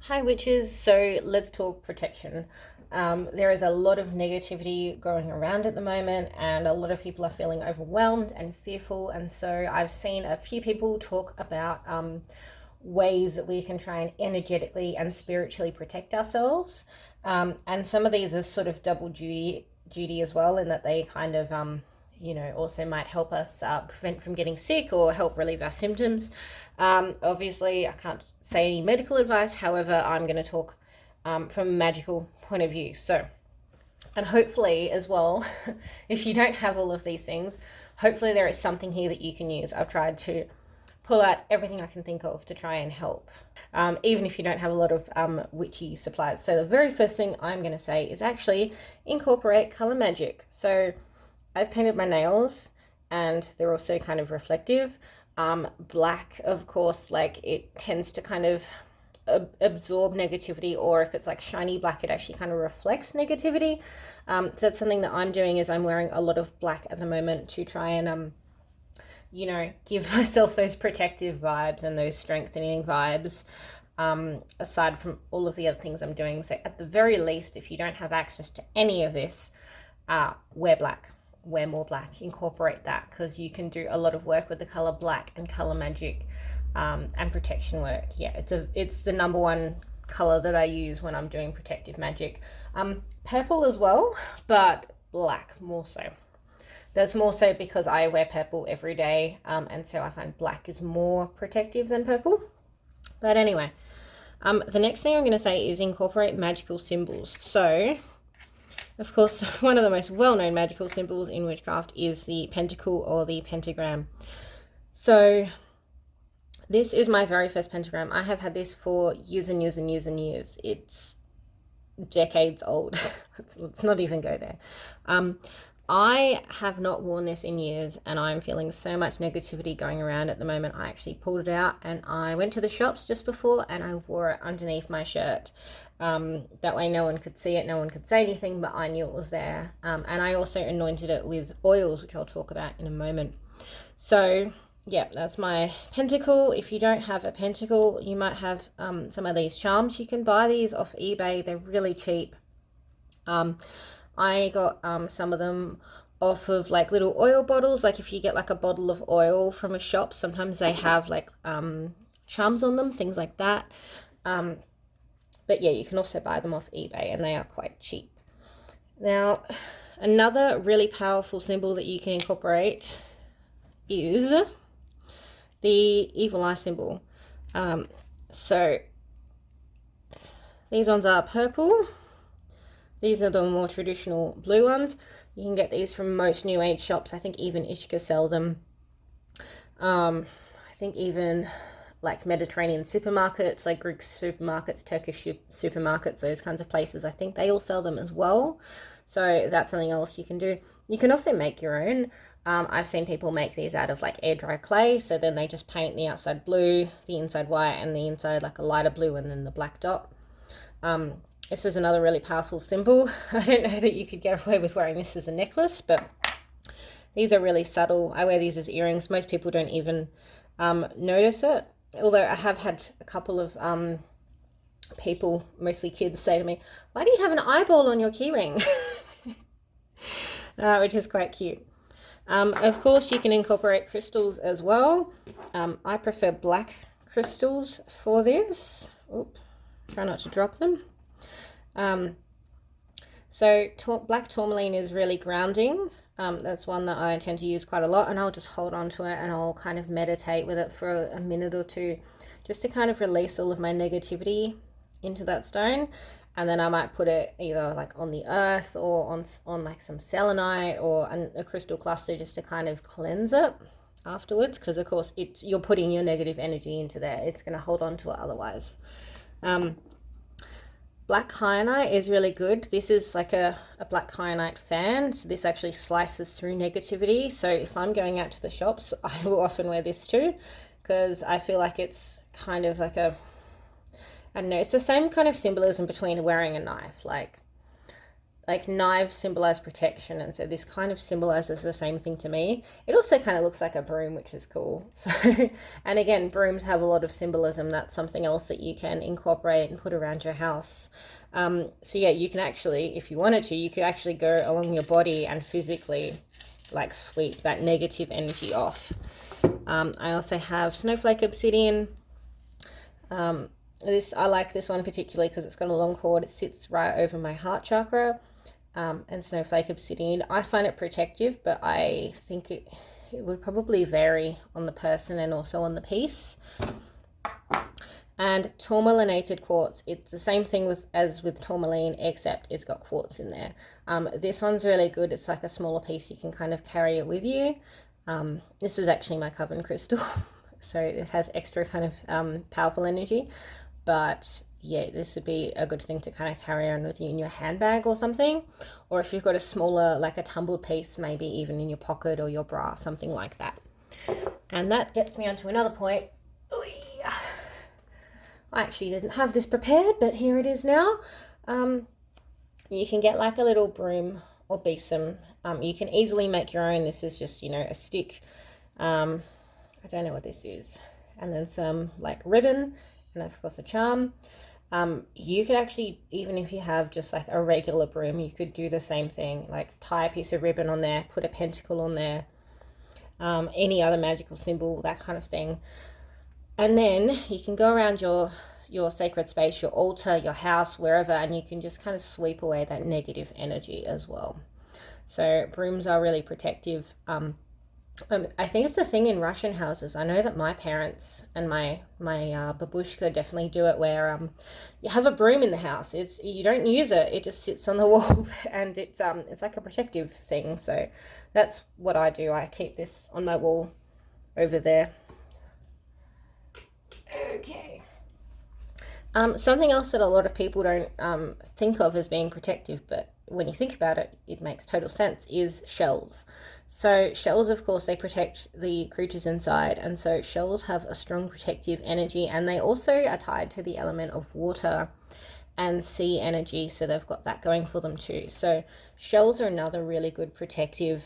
Hi, witches. So let's talk protection. There is a lot of negativity going around at the moment, and a lot of people are feeling overwhelmed and fearful. And so I've seen a few people talk about ways that we can try and energetically and spiritually protect ourselves. And some of these are sort of double duty as well, in that they kind of also might help us prevent from getting sick or help relieve our symptoms. Obviously, I can't say any medical advice. However, I'm going to talk from a magical point of view. So, and hopefully as well, if you don't have all of these things, hopefully there is something here that you can use. I've tried to pull out everything I can think of to try and help, even if you don't have a lot of witchy supplies. So the very first thing I'm going to say is actually incorporate color magic. So I've painted my nails and they're also kind of reflective. Black, of course, like it tends to kind of absorb negativity, or if it's like shiny black, it actually kind of reflects negativity. So that's something that I'm doing, is I'm wearing a lot of black at the moment to try and give myself those protective vibes and those strengthening vibes, aside from all of the other things I'm doing. So at the very least, if you don't have access to any of this, wear black. Wear more black, incorporate that, because you can do a lot of work with the color black and color magic, and protection work. Yeah, it's the number one color that I use when I'm doing protective magic. Purple as well, but black more so. That's more so because I wear purple every day, and so I find black is more protective than purple. But anyway, the next thing I'm going to say is incorporate magical symbols. So of course, one of the most well-known magical symbols in witchcraft is the pentacle or the pentagram. So this is my very first pentagram. I have had this for years and years and years and years. It's decades old. Let's not even go there. I have not worn this in years, and I'm feeling so much negativity going around at the moment. I actually pulled it out and I went to the shops just before and I wore it underneath my shirt. That way no one could see it, no one could say anything, but I knew it was there. And I also anointed it with oils, which I'll talk about in a moment. So yeah, that's my pentacle. If you don't have a pentacle, you might have some of these charms. You can buy these off eBay. They're really cheap. I got some of them off of like little oil bottles. Like if you get like a bottle of oil from a shop, sometimes they have like charms on them, things like that. But yeah, you can also buy them off eBay and they are quite cheap. Now, another really powerful symbol that you can incorporate is the evil eye symbol. So these ones are purple. These are the more traditional blue ones. You can get these from most new age shops. I think even Ishka sell them. I think even like Mediterranean supermarkets, like Greek supermarkets, Turkish supermarkets, those kinds of places, I think they all sell them as well. So that's something else you can do. You can also make your own. I've seen people make these out of like air dry clay. So then they just paint the outside blue, the inside white, and the inside like a lighter blue, and then the black dot. This is another really powerful symbol. I don't know that you could get away with wearing this as a necklace, but these are really subtle. I wear these as earrings. Most people don't even notice it. Although I have had a couple of people, mostly kids, say to me, "Why do you have an eyeball on your keyring?" Which is quite cute. Of course, you can incorporate crystals as well. I prefer black crystals for this. Oops, try not to drop them. So black tourmaline is really grounding. That's one that I tend to use quite a lot, and I'll just hold on to it and I'll kind of meditate with it for a minute or two, just to kind of release all of my negativity into that stone. And then I might put it either like on the earth or on like some selenite or a crystal cluster, just to kind of cleanse it afterwards, because of course you're putting your negative energy into there. It's going to hold on to it otherwise. Black kyanite is really good. This is like a black kyanite fan. So this actually slices through negativity. So if I'm going out to the shops, I will often wear this too, because I feel like it's kind of like I don't know, it's the same kind of symbolism between wearing a knife. Like like knives symbolize protection, and so this kind of symbolizes the same thing to me. It also kind of looks like a broom, which is cool. So, and again, brooms have a lot of symbolism. That's something else that you can incorporate and put around your house. So yeah, you can actually, if you wanted to, you could actually go along your body and physically like sweep that negative energy off. I also have snowflake obsidian. I like this one particularly because it's got a long cord. It sits right over my heart chakra. And snowflake obsidian, I find it protective, but I think it would probably vary on the person and also on the piece. And tourmalinated quartz, it's the same thing as with tourmaline, except it's got quartz in there. This one's really good. It's like a smaller piece. You can kind of carry it with you. This is actually my coven crystal, so it has extra kind of powerful energy. But yeah, this would be a good thing to kind of carry around with you in your handbag or something. Or if you've got a smaller, like a tumbled piece, maybe even in your pocket or your bra, something like that. And that gets me onto another point. I actually didn't have this prepared, but here it is now. You can get like a little broom or besom. You can easily make your own. This is just, you know, a stick. I don't know what this is. And then some like ribbon, and of course a charm. You could actually, even if you have just like a regular broom, you could do the same thing, like tie a piece of ribbon on there, put a pentacle on there, any other magical symbol, that kind of thing. And then you can go around your sacred space, your altar, your house, wherever, and you can just kind of sweep away that negative energy as well. So brooms are really protective. I think it's a thing in Russian houses. I know that my parents and my babushka definitely do it, where you have a broom in the house. You don't use it; it just sits on the wall, and it's like a protective thing. So that's what I do. I keep this on my wall over there. Okay. Something else that a lot of people don't think of as being protective, but when you think about it, it makes total sense, is shells. So shells, of course, they protect the creatures inside, and so shells have a strong protective energy, and they also are tied to the element of water and sea energy, so they've got that going for them too. So shells are another really good protective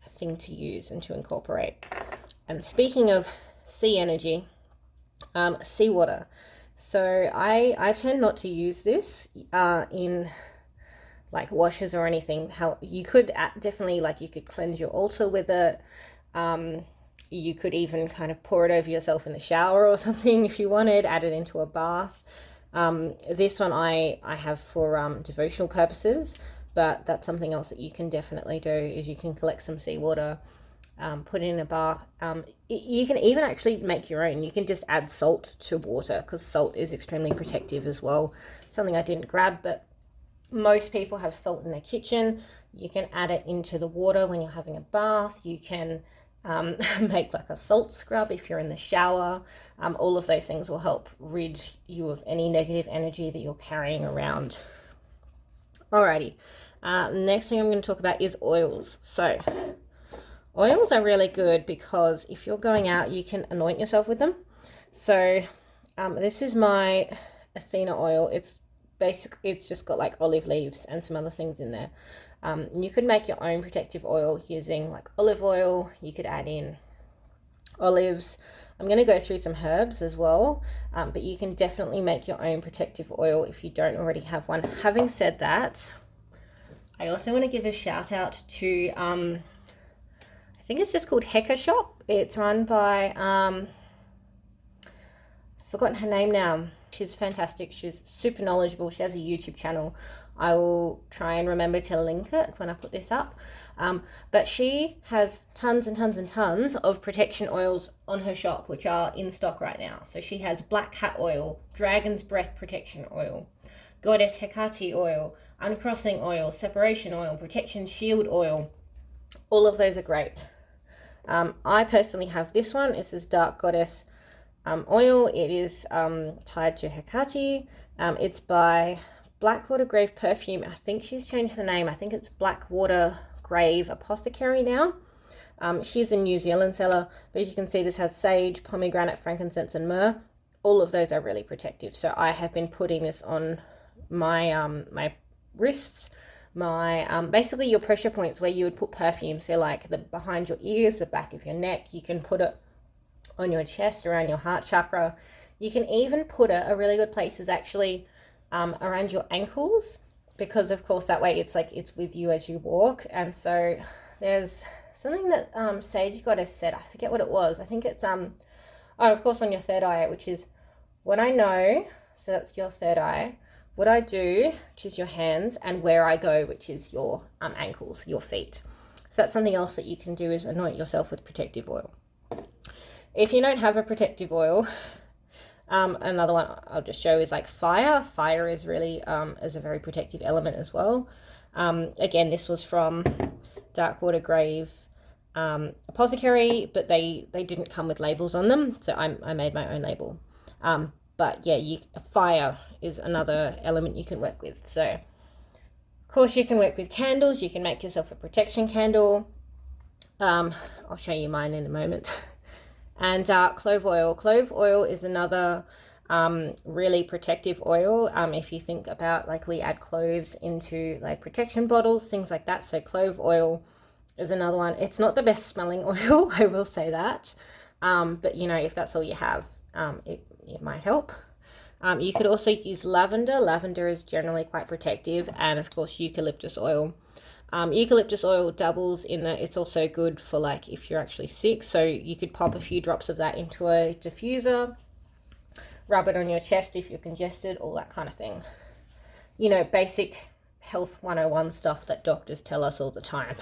thing to use and to incorporate. And speaking of sea energy, seawater. So I tend not to use this in like washes or anything. How you could definitely, like, you could cleanse your altar with it. You could even kind of pour it over yourself in the shower or something if you wanted, add it into a bath. This one I have for devotional purposes, but that's something else that you can definitely do, is you can collect some seawater, put it in a bath. You can even actually make your own. You can just add salt to water, because salt is extremely protective as well. Something I didn't grab, but most people have salt in their kitchen. You can add it into the water when you're having a bath. You can make like a salt scrub if you're in the shower. All of those things will help rid you of any negative energy that you're carrying around. Alrighty, next thing I'm going to talk about is oils. So oils are really good because if you're going out, you can anoint yourself with them. So this is my Athena oil. It's just got like olive leaves and some other things in there. You could make your own protective oil using like olive oil. You could add in olives. I'm going to go through some herbs as well, but you can definitely make your own protective oil if you don't already have one. Having said that, I also want to give a shout out to I think it's just called Heka Shop. It's run by I've forgotten her name now. She's fantastic. She's super knowledgeable. She has a YouTube channel. I will try and remember to link it when I put this up. But she has tons and tons and tons of protection oils on her shop, which are in stock right now. So she has Black Cat oil, Dragon's Breath protection oil, Goddess Hecate oil, Uncrossing oil, Separation oil, Protection Shield oil. All of those are great. I personally have this one. This is Dark Goddess oil. It is tied to Hecate. It's by Blackwater Grave Perfume. I think she's changed the name. I think it's Blackwater Grave Apothecary now. She's a New Zealand seller, but as you can see, this has sage, pomegranate, frankincense, and myrrh. All of those are really protective. So I have been putting this on my my wrists, my basically your pressure points where you would put perfume. So like the behind your ears, the back of your neck. You can put it on your chest, around your heart chakra. You can even put it, a really good place is actually around your ankles, because of course that way it's like it's with you as you walk. And so there's something that Sage Goddess said, I forget what it was. I think it's oh, of course on your third eye, which is what I know, so that's your third eye, what I do, which is your hands, and where I go, which is your ankles, your feet. So that's something else that you can do, is anoint yourself with protective oil. If you don't have a protective oil, another one I'll just show is like fire. Fire is really is a very protective element as well. Again, this was from Darkwater Grave Apothecary, but they didn't come with labels on them, so I made my own label. But yeah, fire is another element you can work with. So of course you can work with candles. You can make yourself a protection candle. I'll show you mine in a moment. And clove oil. Clove oil is another really protective oil. If you think about, like, we add cloves into like protection bottles, things like that. So clove oil is another one. It's not the best smelling oil, I will say that. But you know, if that's all you have, it might help. You could also use lavender. Lavender is generally quite protective, and of course eucalyptus oil. Eucalyptus oil doubles in that it's also good for, like, if you're actually sick. So you could pop a few drops of that into a diffuser, rub it on your chest if you're congested, all that kind of thing. You know, basic health 101 stuff that doctors tell us all the time.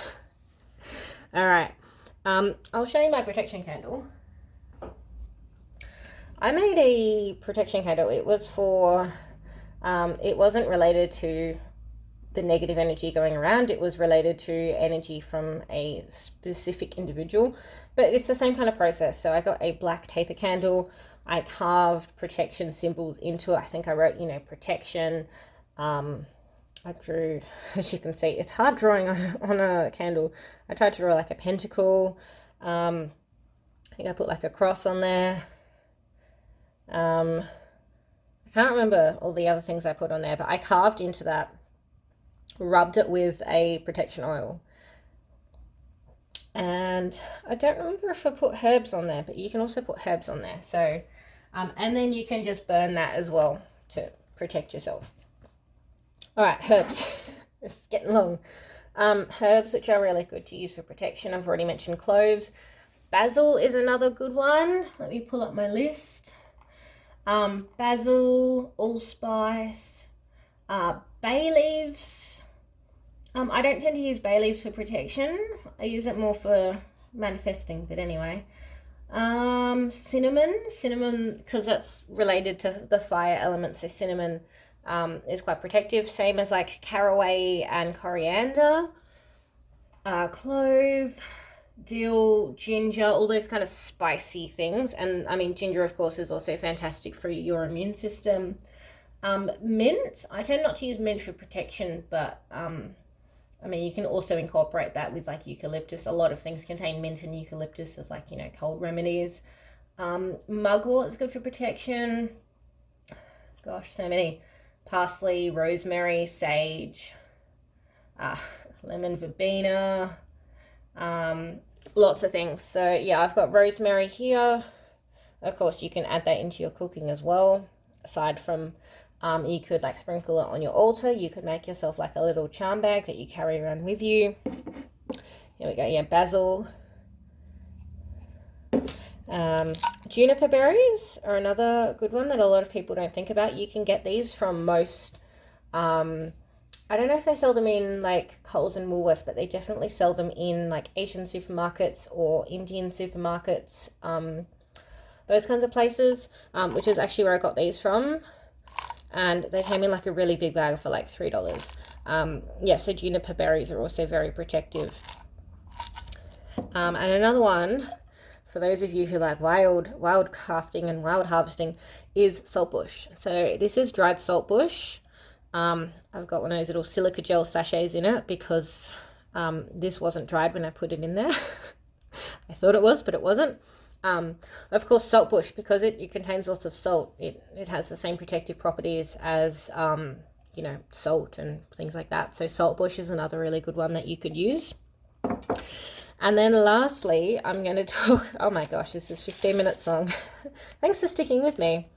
All right, I'll show you my protection candle. I made a protection candle. It was for, it wasn't related to the negative energy going around. It was related to energy from a specific individual, but it's the same kind of process. So I got a black taper candle. I carved protection symbols into it. I think I wrote, you know, protection. I drew, as you can see, it's hard drawing on a candle. I tried to draw like a pentacle. I think I put like a cross on there. I can't remember all the other things I put on there, but I carved into that, rubbed it with a protection oil. And I don't remember if I put herbs on there, but you can also put herbs on there. So, and then you can just burn that as well to protect yourself. All right, herbs. It's getting long. Herbs which are really good to use for protection. I've already mentioned cloves. Basil is another good one. Let me pull up my list. Basil, allspice, bay leaves. I don't tend to use bay leaves for protection. I use it more for manifesting, but anyway. Cinnamon, because that's related to the fire element, so cinnamon is quite protective, same as like caraway and coriander. Clove, dill, ginger, all those kind of spicy things. And I mean, ginger of course is also fantastic for your immune system. Mint, I tend not to use mint for protection, but I mean, you can also incorporate that with like eucalyptus. A lot of things contain mint and eucalyptus as, like, you know, cold remedies. Mugwort is good for protection. Gosh, so many. Parsley, rosemary, sage, lemon verbena, lots of things. So yeah, I've got rosemary here. Of course, you can add that into your cooking as well. Aside from, you could like sprinkle it on your altar. You could make yourself like a little charm bag that you carry around with you. Here we go. Yeah, basil. Juniper berries are another good one that a lot of people don't think about. You can get these from most, I don't know if they sell them in like Coles and Woolworths, but they definitely sell them in like Asian supermarkets or Indian supermarkets, those kinds of places, which is actually where I got these from. And they came in like a really big bag for like $3. Yeah, so juniper berries are also very protective. And another one, for those of you who like wild crafting and wild harvesting, is saltbush. So this is dried saltbush. I've got one of those little silica gel sachets in it because this wasn't dried when I put it in there. I thought it was, but it wasn't. Of course, saltbush, because it contains lots of salt, it has the same protective properties as you know, salt and things like that. So saltbush is another really good one that you could use. And then lastly, I'm going to talk, oh my gosh, this is 15 minutes long. Thanks for sticking with me.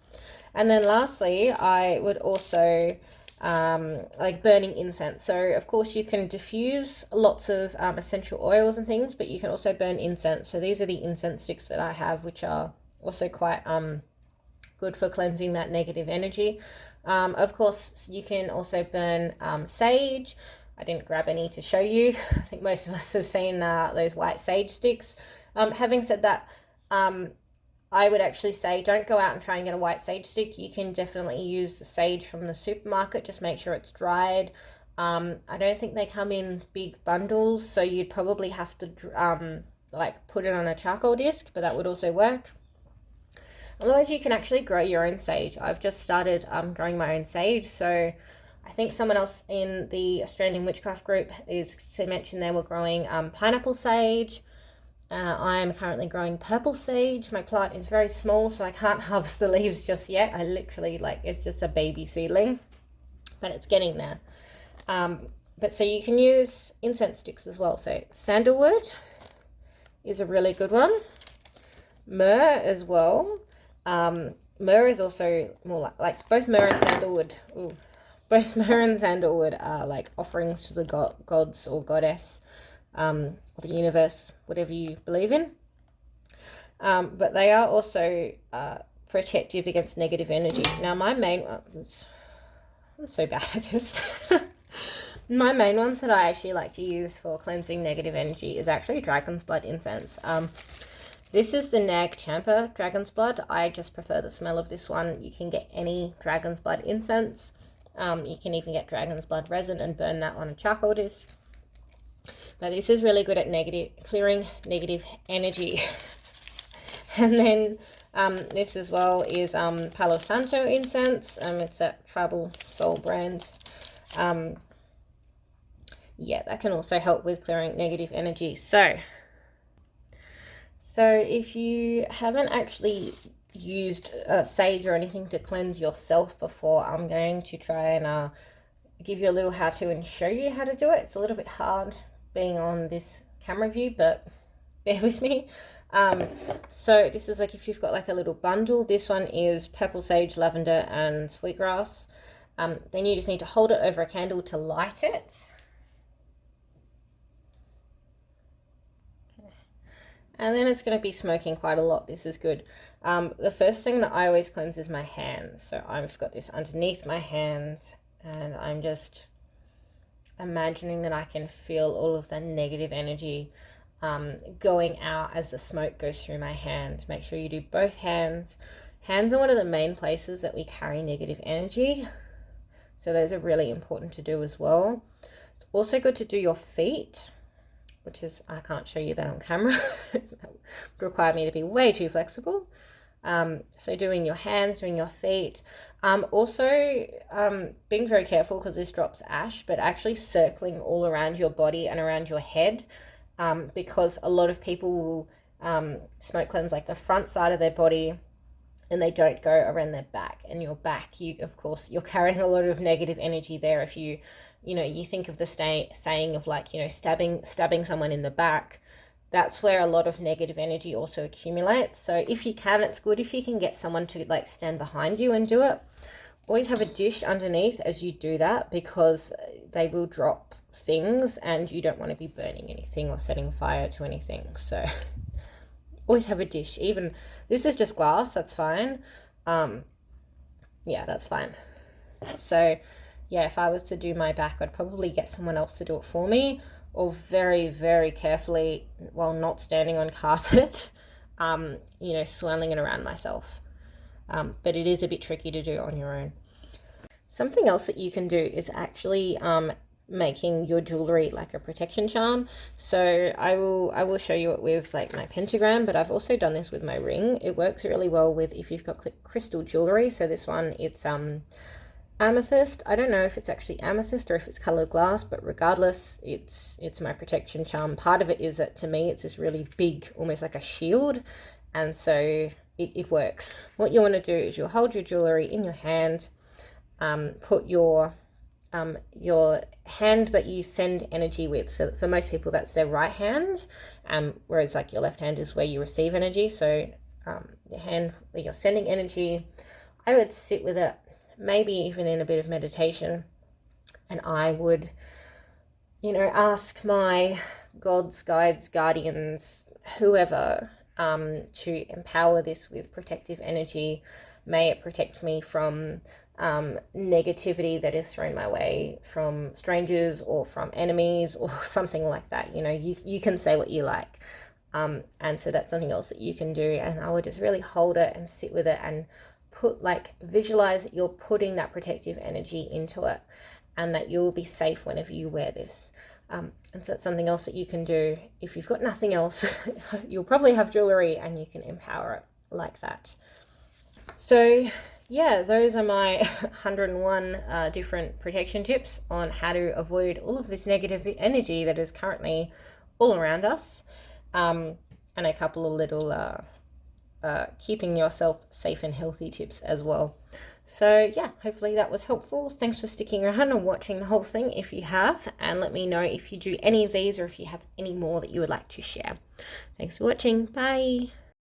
And then lastly, I would also like burning incense. So of course you can diffuse lots of essential oils and things, but you can also burn incense. So these are the incense sticks that I have, which are also quite good for cleansing that negative energy. Of course, you can also burn sage. I didn't grab any to show you. I think most of us have seen those white sage sticks. Having said that, I would actually say don't go out and try and get a white sage stick. You can definitely use the sage from the supermarket. Just make sure it's dried. I don't think they come in big bundles, so you'd probably have to like put it on a charcoal disc, but that would also work. Otherwise, you can actually grow your own sage. I've just started growing my own sage, so I think someone else in the Australian Witchcraft group mentioned they were growing pineapple sage. I'm currently growing purple sage. My plant is very small, so I can't harvest the leaves just yet. I literally, like, it's just a baby seedling, but it's getting there. But so you can use incense sticks as well. So sandalwood is a really good one. Myrrh as well. Myrrh is also more like both myrrh and sandalwood. Ooh. Both myrrh and sandalwood are like offerings to the gods or goddess, or the universe, whatever you believe in. But they are also protective against negative energy. Now, my main ones, I'm so bad at this. My main ones that I actually like to use for cleansing negative energy is actually dragon's blood incense. This is the Nag Champa dragon's blood. I just prefer the smell of this one. You can get any dragon's blood incense. You can even get dragon's blood resin and burn that on a charcoal disc. But this is really good at clearing negative energy. And then this as well is Palo Santo incense. It's a Tribal Soul brand. Yeah, that can also help with clearing negative energy. So if you haven't actually used sage or anything to cleanse yourself before, I'm going to try and give you a little how-to and show you how to do it. It's a little bit hard being on this camera view, but bear with me. So this is like if you've got like a little bundle. This one is purple sage, lavender and sweetgrass. Then you just need to hold it over a candle to light it. And then it's going to be smoking quite a lot. This is good. The first thing that I always cleanse is my hands. So I've got this underneath my hands, and I'm just imagining that I can feel all of the negative energy going out as the smoke goes through my hand. Make sure you do both hands. Hands are one of the main places that we carry negative energy, so those are really important to do as well. It's also good to do your feet, which is, I can't show you that on camera. It would require me to be way too flexible. So doing your hands, doing your feet. Also being very careful because this drops ash, but actually circling all around your body and around your head, because a lot of people will smoke cleanse like the front side of their body, and they don't go around their back. And your back, of course, you're carrying a lot of negative energy there. If you think of the saying of like, stabbing someone in the back, that's where a lot of negative energy also accumulates. So if you can, it's good if you can get someone to like stand behind you and do it. Always have a dish underneath as you do that, because they will drop things and you don't want to be burning anything or setting fire to anything. So always have a dish. Even this is just glass, that's fine. Yeah, that's fine. So yeah, if I was to do my back, I'd probably get someone else to do it for me, or very, very carefully, while not standing on carpet, swirling it around myself. But it is a bit tricky to do on your own. Something else that you can do is actually making your jewellery like a protection charm. So I will show you it with like my pentagram, but I've also done this with my ring. It works really well with if you've got crystal jewellery. So this one, it's amethyst. I don't know if it's actually amethyst or if it's colored glass, but regardless, it's my protection charm. Part of it is that to me it's this really big, almost like a shield, and so it works. What you want to do is you'll hold your jewellery in your hand, put your your hand that you send energy with. So for most people, that's their right hand, whereas like your left hand is where you receive energy. So the hand where you're sending energy, I would sit with it, maybe even in a bit of meditation, and I would, ask my gods, guides, guardians, whoever, to empower this with protective energy. May it protect me from negativity that is thrown my way from strangers or from enemies or something like that. You can say what you like. And so that's something else that you can do. And I would just really hold it and sit with it and visualize that you're putting that protective energy into it, and that you'll be safe whenever you wear this. And so that's something else that you can do. If you've got nothing else, you'll probably have jewelry and you can empower it like that. So yeah, those are my 101 different protection tips on how to avoid all of this negative energy that is currently all around us, and a couple of little keeping yourself safe and healthy tips as well. So yeah, hopefully that was helpful. Thanks for sticking around and watching the whole thing if you have, and let me know if you do any of these or if you have any more that you would like to share. Thanks for watching. Bye.